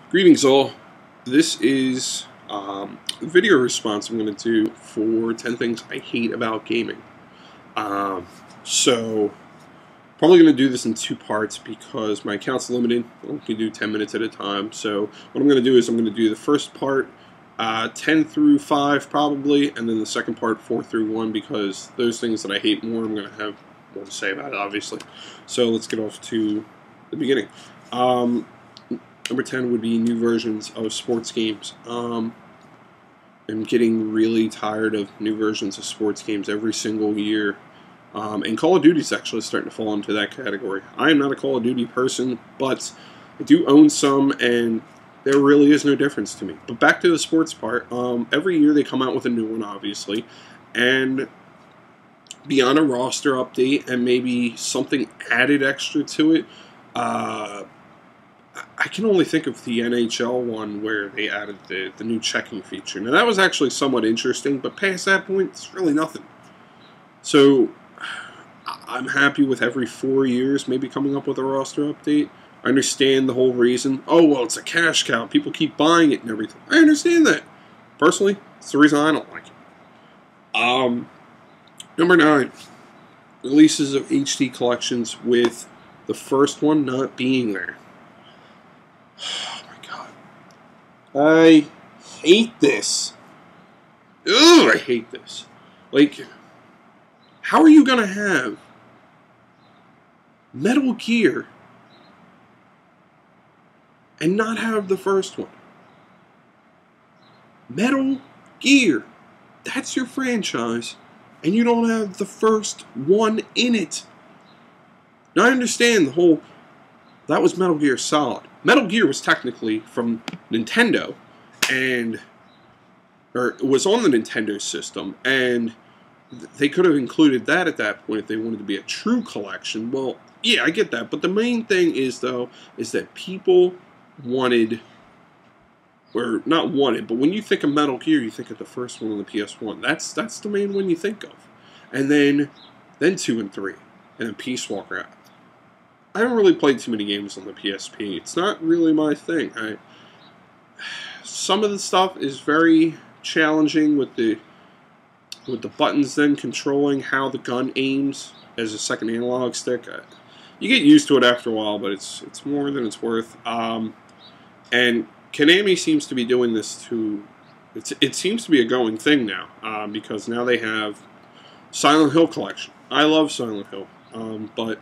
Greetings all. This is a video response I'm going to do for 10 things I hate about gaming. So, probably going to do this in two parts because my account's limited. I can do 10 minutes at a time. So, what I'm going to do is I'm going to do the first part 10 through 5 probably, and then the second part 4 through 1 because those things that I hate more, I'm going to have more to say about it, obviously. So, let's get off to the beginning. Number 10 would be new versions of sports games. I'm getting really tired of new versions of sports games every single year. And Call of Duty is actually starting to fall into that category. I am not a Call of Duty person, but I do own some, and there really is no difference to me. But back to the sports part. Every year they come out with a new one, obviously. And beyond a roster update and maybe something added extra to it, I can only think of the NHL one where they added the new checking feature. Now, that was actually somewhat interesting, but past that point, it's really nothing. So, I'm happy with every 4 years maybe coming up with a roster update. I understand the whole reason. Oh, well, it's a cash cow. People keep buying it and everything. I understand that. Personally, it's the reason I don't like it. Number 9. Releases of HD collections with the first one not being there. Oh my god. I hate this. Ugh, I hate this. Like, how are you going to have Metal Gear and not have the first one? Metal Gear. That's your franchise, and you don't have the first one in it. Now, I understand the whole... That was Metal Gear Solid. Metal Gear was technically from Nintendo, or it was on the Nintendo system, and they could have included that at that point if they wanted to be a true collection. Well, yeah, I get that, but the main thing is, though, is that people wanted, or not wanted, but when you think of Metal Gear, you think of the first one on the PS1. That's the main one you think of. And then 2 and 3, and then Peace Walker. I haven't really played too many games on the PSP. It's not really my thing. Some of the stuff is very challenging with the buttons then controlling how the gun aims as a second analog stick. You get used to it after a while, but it's more than it's worth. And Konami seems to be doing this to... It seems to be a going thing now, because now they have Silent Hill Collection. I love Silent Hill, but...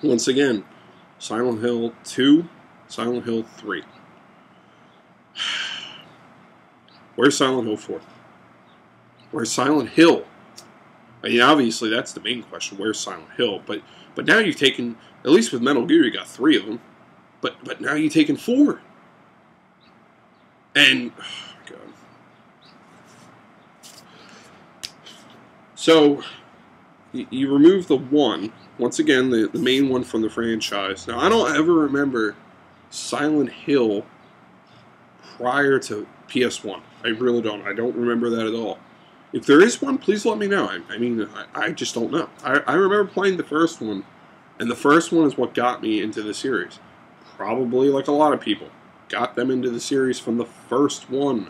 Once again, Silent Hill 2, Silent Hill 3. Where's Silent Hill 4? Where's Silent Hill? I mean, obviously, that's the main question. Where's Silent Hill? But now you've taken, at least with Metal Gear, you got 3 of them. But now you've taken 4. And, oh, God. So, you remove the 1. Once again, the main one from the franchise. Now, I don't ever remember Silent Hill prior to PS1. I really don't. I don't remember that at all. If there is one, please let me know. I mean, I just don't know. I remember playing the first one, and the first one is what got me into the series. Probably, like a lot of people, got them into the series from the first one.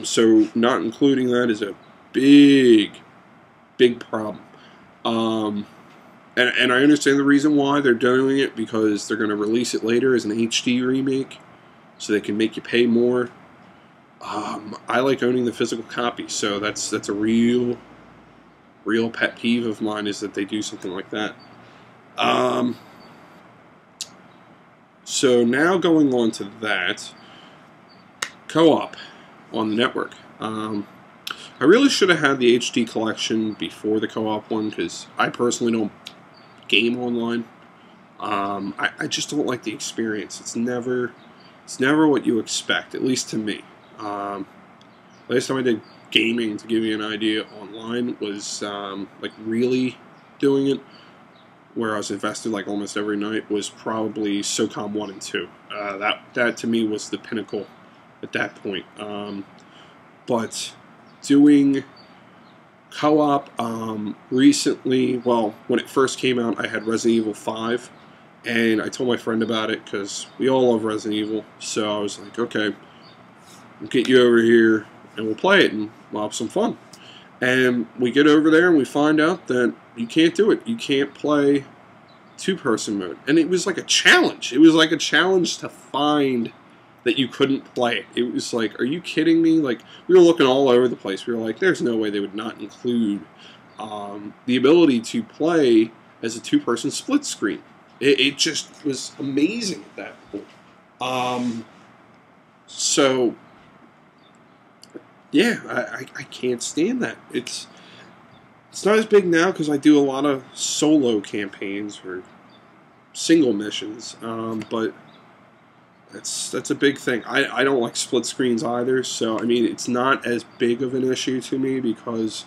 So, not including that is a big, big problem. And I understand the reason why they're doing it, because they're going to release it later as an HD remake, so they can make you pay more. I like owning the physical copy, so that's a real pet peeve of mine, is that they do something like that. So now going on to that, co-op on the network. I really should have had the HD collection before the co-op one, because I personally don't game online. I just don't like the experience. It's never what you expect, at least to me. Last time I did gaming, to give you an idea, online was like really doing it, where I was invested like almost every night, was probably SOCOM 1 and 2. That to me was the pinnacle at that point. But doing co-op recently, well, when it first came out, I had Resident Evil 5, And I told my friend about it because we all love Resident Evil. So I was like, okay, we'll get you over here and we'll play it and we'll have some fun. And we get over there and we find out that you can't do it. You can't play two-person mode. And it was like a challenge. It was like a challenge to find that you couldn't play it. It was like, are you kidding me? Like, we were looking all over the place. We were like, there's no way they would not include the ability to play as a two-person split screen. It just was amazing at that point. So, yeah, I can't stand that. It's not as big now because I do a lot of solo campaigns or single missions, but that's a big thing. I don't like split screens either, so I mean it's not as big of an issue to me because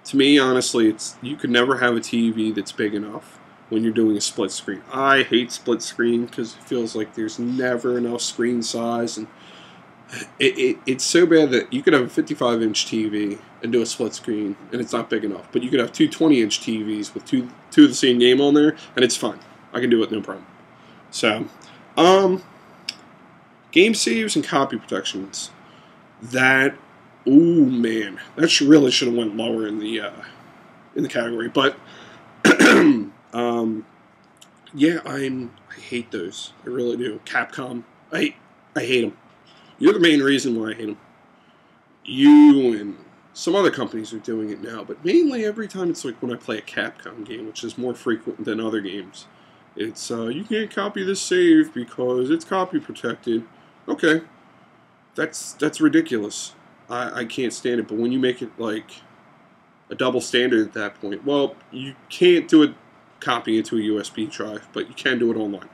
to me honestly you could never have a TV that's big enough when you're doing a split screen. I hate split screen because it feels like there's never enough screen size, and it's so bad that you could have a 55-inch TV and do a split screen and it's not big enough, but you could have two 20-inch TVs with two of the same game on there and it's fine. I can do it no problem. So, game saves and copy protections. That, ooh man, that really should have went lower in the category. But yeah, I hate those. I really do. Capcom, I hate them. You're the main reason why I hate them. You and some other companies are doing it now, but mainly every time it's like when I play a Capcom game, which is more frequent than other games. It's, you can't copy this save because it's copy protected. Okay. That's ridiculous. I can't stand it, but when you make it like a double standard at that point, well, you can't do it copying into a USB drive, but you can do it online.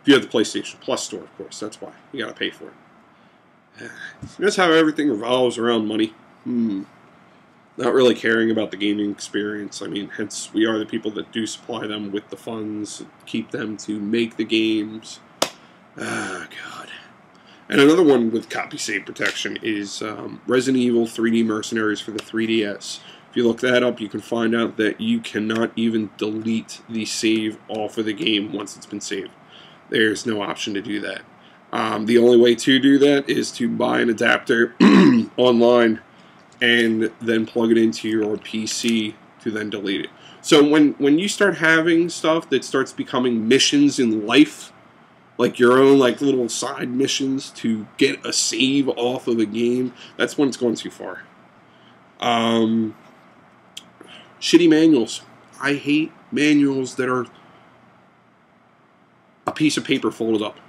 If you have the PlayStation Plus store, of course, that's why. You gotta pay for it. That's how everything revolves around money. Not really caring about the gaming experience. I mean, hence we are the people that do supply them with the funds, keep them to make the games. Ah, God. And another one with copy save protection is Resident Evil 3D Mercenaries for the 3DS. If you look that up, you can find out that you cannot even delete the save off of the game once it's been saved. There's no option to do that. The only way to do that is to buy an adapter online and then plug it into your PC to then delete it. So when you start having stuff that starts becoming missions in life, like your own like little side missions to get a save off of a game, that's when it's going too far. Shitty manuals. I hate manuals that are a piece of paper folded up.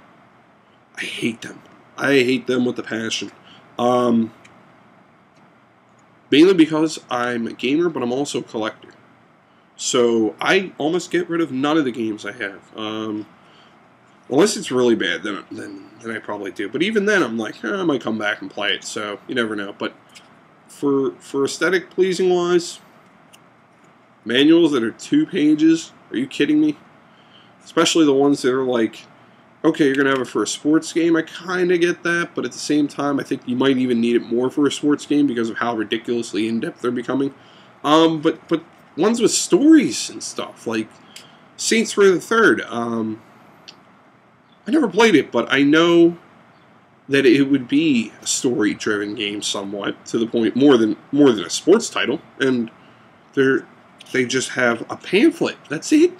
I hate them. I hate them with a passion. Mainly because I'm a gamer, but I'm also a collector. So I almost get rid of none of the games I have. Unless it's really bad, then I probably do. But even then, I'm like, I might come back and play it. So you never know. But for aesthetic pleasing wise, manuals that are 2 pages, are you kidding me? Especially the ones that are like, okay, you're going to have it for a sports game. I kind of get that, but at the same time, I think you might even need it more for a sports game because of how ridiculously in-depth they're becoming. But ones with stories and stuff, like Saints Row the Third. I never played it, but I know that it would be a story-driven game somewhat, to the point more than a sports title, and they just have a pamphlet. That's it.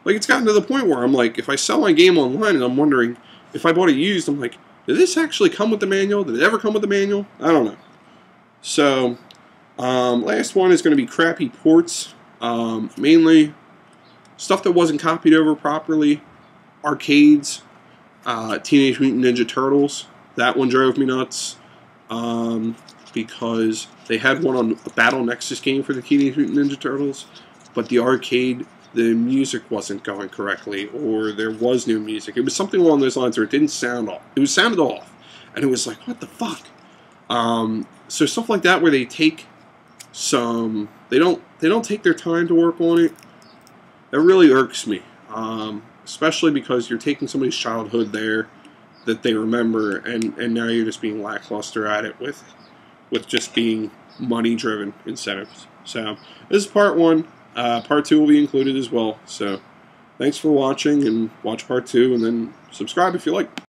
Like, it's gotten to the point where I'm like, if I sell my game online and I'm wondering if I bought it used, I'm like, did this actually come with the manual? Did it ever come with the manual? I don't know. So, last one is going to be crappy ports. Mainly stuff that wasn't copied over properly. Arcades. Teenage Mutant Ninja Turtles. That one drove me nuts. Because they had one on a Battle Nexus game for the Teenage Mutant Ninja Turtles, but the arcade, the music wasn't going correctly, or there was no music. It was something along those lines where it didn't sound off. It was sounded off, and it was like, what the fuck? So stuff like that where they take some, they don't take their time to work on it. That really irks me, especially because you're taking somebody's childhood there that they remember, and now you're just being lackluster at it with just being money-driven incentives. So this is part 1. Part 2 will be included as well. So Thanks for watching, and watch part 2, and then subscribe if you like.